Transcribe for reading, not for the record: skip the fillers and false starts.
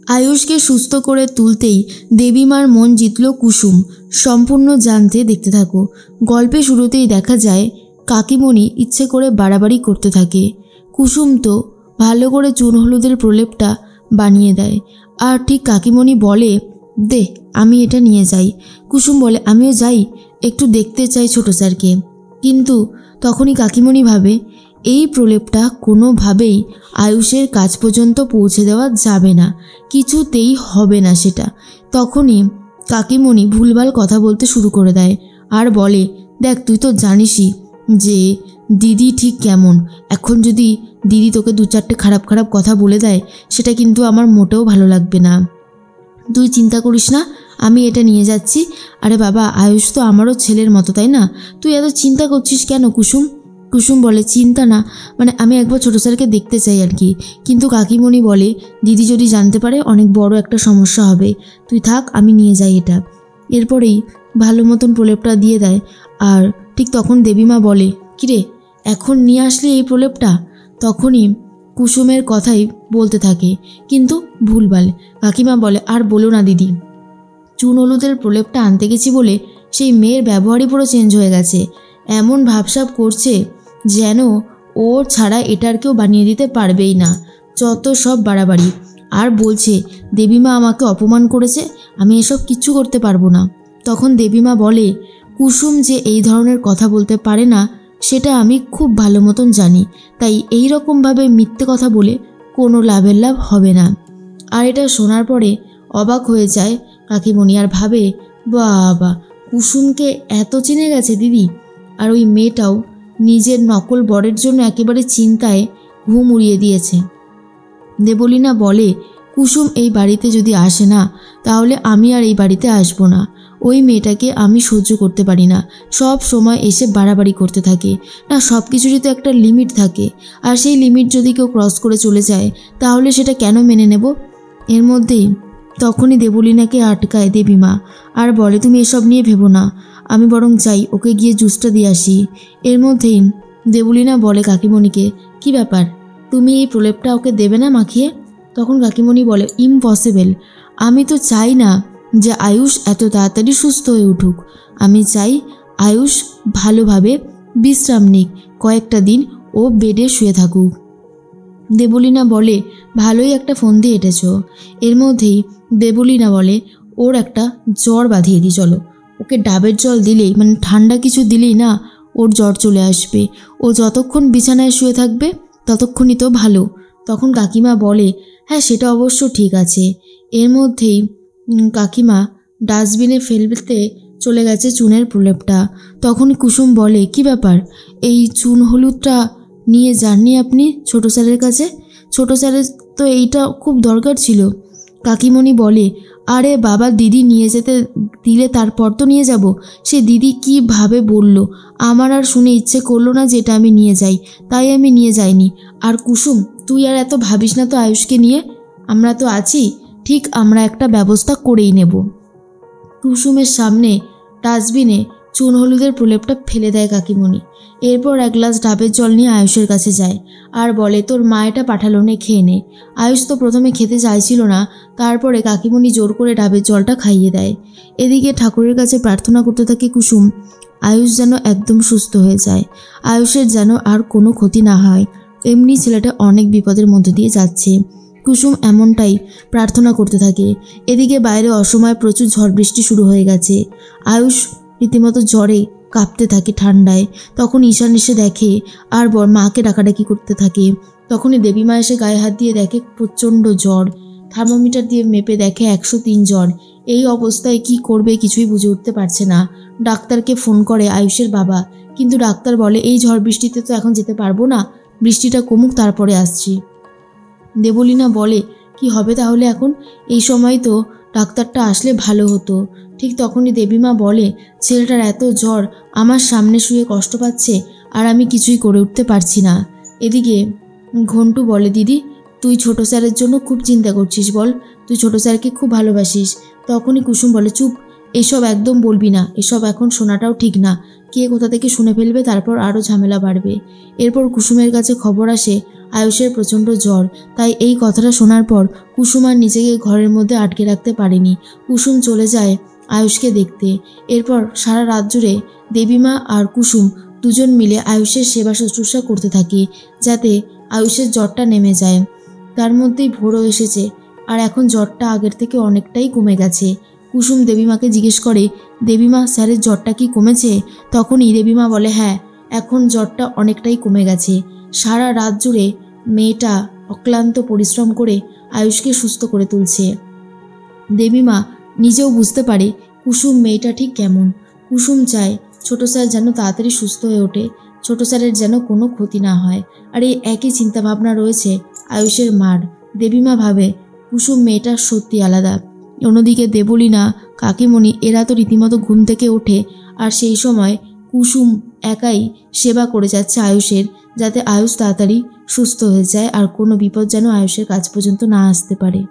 আয়ুষকে সুস্থ করে তুলতেই দেবীমার মন জিতল কুসুম। সম্পূর্ণ জানতে দেখতে থাকো। গল্পে শুরুতেই দেখা যায় কাকিমণি ইচ্ছে করে বাড়াবাড়ি করতে থাকে। কুসুম তো ভালো করে চুন হলুদের প্রলেপটা বানিয়ে দেয়। আর ঠিক কাকিমণি বলে, দে আমি এটা নিয়ে যাই। কুসুম বলে, আমিও যাই, একটু দেখতে চাই ছোট স্যারকে। কিন্তু তখনই কাকিমণি ভাবে এই প্রলেপটা কোনোভাবেই আয়ুষের কাছ পর্যন্ত পৌঁছে দেওয়া যাবে না, কিছুতেই হবে না সেটা। তখনই কাকিমণি ভুলভাল কথা বলতে শুরু করে দেয় আর বলে, দেখ তুই তো জানিসই যে দিদি ঠিক কেমন। এখন যদি দিদি তোকে দু চারটে খারাপ খারাপ কথা বলে দেয় সেটা কিন্তু আমার মোটেও ভালো লাগবে না। তুই চিন্তা করিস না, আমি এটা নিয়ে যাচ্ছি। আরে বাবা, আয়ুষ তো আমারও ছেলের মতো, তাই না? তুই এত চিন্তা করছিস কেন কুসুম? কুসুম বলে, চিন্তা না, মানে আমি একবার ছোটো স্যারকে দেখতে চাই আর কি। কিন্তু কাকিমণি বলে, দিদি যদি জানতে পারে অনেক বড় একটা সমস্যা হবে, তুই থাক, আমি নিয়ে যাই এটা। এরপরেই ভালো মতন প্রলেপটা দিয়ে দেয়। আর ঠিক তখন দেবীমা বলে, কিরে এখন নিয়ে আসলি এই প্রলেপটা? তখনই কুসুমের কথাই বলতে থাকে, কিন্তু ভুলভাল। কাকিমা বলে, আর বলো না দিদি, চুন হলুদের প্রলেপটা আনতে গেছি বলে সেই মেয়ের ব্যবহারই পুরো চেঞ্জ হয়ে গেছে। এমন ভাবসাব করছে যেন ও ছাড়া এটার কেউ বানিয়ে দিতে পারবেই না। যত সব বাড়াবাড়ি। আর বলছে দেবীমা আমাকে অপমান করেছে, আমি এসব কিচ্ছু করতে পারবো না। তখন দেবীমা বলে, কুসুম যে এই ধরনের কথা বলতে পারে না সেটা আমি খুব ভালো মতন জানি, তাই এই রকমভাবে মিথ্যে কথা বলে কোনো লাভের লাভ হবে না। আর এটা শোনার পরে অবাক হয়ে যায় কাকিমণি আর ভাবে, বাবা, কুসুমকে এত চিনে গেছে দিদি। আর ওই মেয়েটাও নিজের নকল বরের জন্য একেবারে চিন্তায় ঘুম উড়িয়ে দিয়েছে। দেবলীনা বলে, কুসুম এই বাড়িতে যদি আসে না তাহলে আমি আর এই বাড়িতে আসবো না। ওই মেয়েটাকে আমি সহ্য করতে পারি না, সব সময় এসে বাড়াবাড়ি করতে থাকে। না, সব কিছুরই তো একটা লিমিট থাকে, আর সেই লিমিট যদি কেউ ক্রস করে চলে যায় তাহলে সেটা কেন মেনে নেব? এর মধ্যেই তখনই দেবলীনাকে আটকায় দেবীমা আর বলে, তুমি এসব নিয়ে ভেবো না, আমি বরং যাই, ওকে গিয়ে জুসটা দিয়ে আসি। এর মধ্যেই দেবলীনা বলে কাকিমণিকে, কি ব্যাপার, তুমি এই প্রলেপটা ওকে দেবে না মাখিয়ে? তখন কাকিমণি বলে, ইম্পসিবল, আমি তো চাই না যে আয়ুষ এত তাড়াতাড়ি সুস্থ হয়ে উঠুক। আমি চাই আয়ুষ ভালোভাবে বিশ্রাম নিক, কয়েকটা দিন ও বেডে শুয়ে থাকুক। দেবলীনা বলে, ভালোই একটা ফোন দিয়ে এঁটেছ। এর মধ্যেই দেবলীনা বলে, ওর একটা জ্বর বাঁধিয়ে দিই, চলো। ওকে ডাবের জল দিলেই, মানে ঠান্ডা কিছু দিলেই না ওর জ্বর চলে আসবে। ও যতক্ষণ বিছানায় শুয়ে থাকবে ততক্ষণই তো ভালো। তখন কাকিমা বলে, হ্যাঁ সেটা অবশ্য ঠিক আছে। এর মধ্যেই কাকিমা ডাস্টবিনে ফেলতে চলে গেছে চুনের প্রলেপটা। তখন কুসুম বলে, কি ব্যাপার, এই চুন হলুদটা নিয়ে যাননি আপনি ছোটো স্যারের কাছে? ছোটো স্যারের তো এইটা খুব দরকার ছিল। কাকিমণি বলে, আরে বাবা, দিদি নিয়ে যেতে দিলে তারপর তো নিয়ে যাব। সে দিদি কীভাবে বলল, আমার আর শুনে ইচ্ছে করলো না যে এটা আমি নিয়ে যাই, তাই আমি নিয়ে যাইনি। আর কুসুম, তুই আর এত ভাবিস না তো আয়ুষকে নিয়ে, আমরা তো আছি, ঠিক আমরা একটা ব্যবস্থা করেই নেব। কুসুমের সামনে ডাস্টবিনে চুন হলুদের প্রলেপটা ফেলে দেয় কাকিমণি। এরপর এক গ্লাস ডাবের জল নিয়ে আয়ুষের কাছে যায় আর বলে, তোর মা এটা পাঠালো, নে খেয়ে নে। আয়ুষ তো প্রথমে খেতে চাইছিল না, তারপরে কাকিমণি জোর করে ডাবের জলটা খাইয়ে দেয়। এদিকে ঠাকুরের কাছে প্রার্থনা করতে থাকে কুসুম, আয়ুষ যেন একদম সুস্থ হয়ে যায়, আয়ুষের যেন আর কোনো ক্ষতি না হয়। এমনি ছেলেটা অনেক বিপদের মধ্যে দিয়ে যাচ্ছে। কুসুম এমনটাই প্রার্থনা করতে থাকে। এদিকে বাইরে অসময়ে প্রচুর ঝড় বৃষ্টি শুরু হয়ে গেছে। আয়ুষ রীতিমতো জ্বরে কাঁপতে থাকে ঠান্ডায়। তখন ঈশান এসে দেখে আর মাকে ডাকাডাকি করতে থাকে। তখনই দেবীমা এসে গায়ে হাত দিয়ে দেখে প্রচণ্ড জ্বর। থার্মোমিটার দিয়ে মেপে দেখে 103 জ্বর। এই অবস্থায় কি করবে কিছুই বুঝে উঠতে পারছে না। ডাক্তারকে ফোন করে আয়ুষের বাবা, কিন্তু ডাক্তার বলে, এই ঝড় বৃষ্টিতে তো এখন যেতে পারবো না, বৃষ্টিটা কমুক তারপরে আসছি। দেবলীনা বলে, কি হবে তাহলে এখন? এই সময় তো ডাক্তারটা আসলে ভালো হতো। ঠিক তখনই দেবীমা বলে, ছেলেটার এত জ্বর, আমার সামনে শুয়ে কষ্ট পাচ্ছে আর আমি কিছুই করে উঠতে পারছি না। এদিকে ঘন্টু বলে, দিদি তুই ছোট স্যারের জন্য খুব চিন্তা করছিস, বল, তুই ছোট স্যারকে খুব ভালোবাসিস। তখনই কুসুম বলে, চুপ, এসব একদম বলবি না, এসব এখন শোনাটাও ঠিক না, কে কোথা থেকে শুনে ফেলবে, তারপর আরও ঝামেলা বাড়বে। এরপর কুসুমের কাছে খবর আসে আয়ুষের প্রচণ্ড জ্বর। তাই এই কথাটা শোনার পর কুসুম আর নিজেকে ঘরের মধ্যে আটকে রাখতে পারেনি। কুসুম চলে যায় আয়ুষকে দেখতে। এরপর সারা রাত জুড়ে দেবীমা আর কুসুম দুজন মিলে আয়ুষের সেবা শুশ্রূষা করতে থাকে যাতে আয়ুষের জ্বরটা নেমে যায়। তার মধ্যেই ভোরও এসেছে আর এখন জ্বরটা আগের থেকে অনেকটাই কমে গেছে। কুসুম দেবীমাকে জিজ্ঞেস করে, দেবীমা স্যারের জ্বরটা কি কমেছে? তখনই দেবীমা বলে, হ্যাঁ, এখন জ্বরটা অনেকটাই কমে গেছে। সারা রাত জুড়ে মেয়েটা অক্লান্ত পরিশ্রম করে আয়ুষকে সুস্থ করে তুলছে। দেবীমা নিজেও বুঝতে পারে কুসুম মেয়েটা ঠিক কেমন। কুসুম চায় ছোট স্যার যেন তাড়াতাড়ি সুস্থ হয়ে ওঠে, ছোট স্যারের যেন কোনো ক্ষতি না হয়। আর এই একই চিন্তাভাবনা রয়েছে আয়ুষের মার। দেবীমা ভাবে কুসুম মেয়েটা সত্যি আলাদা। অন্যদিকে দেবলীনা, কাকিমণি এরা তো রীতিমতো ঘুম থেকে ওঠে আর সেই সময় কুসুম একাই সেবা করে যাচ্ছে আয়ুষের, যাতে আয়ুষ তাড়াতাড়ি সুস্থ হয়ে যায় আর কোনো বিপদ যেন আয়ুষের কাছ পর্যন্ত না আসতে পারে।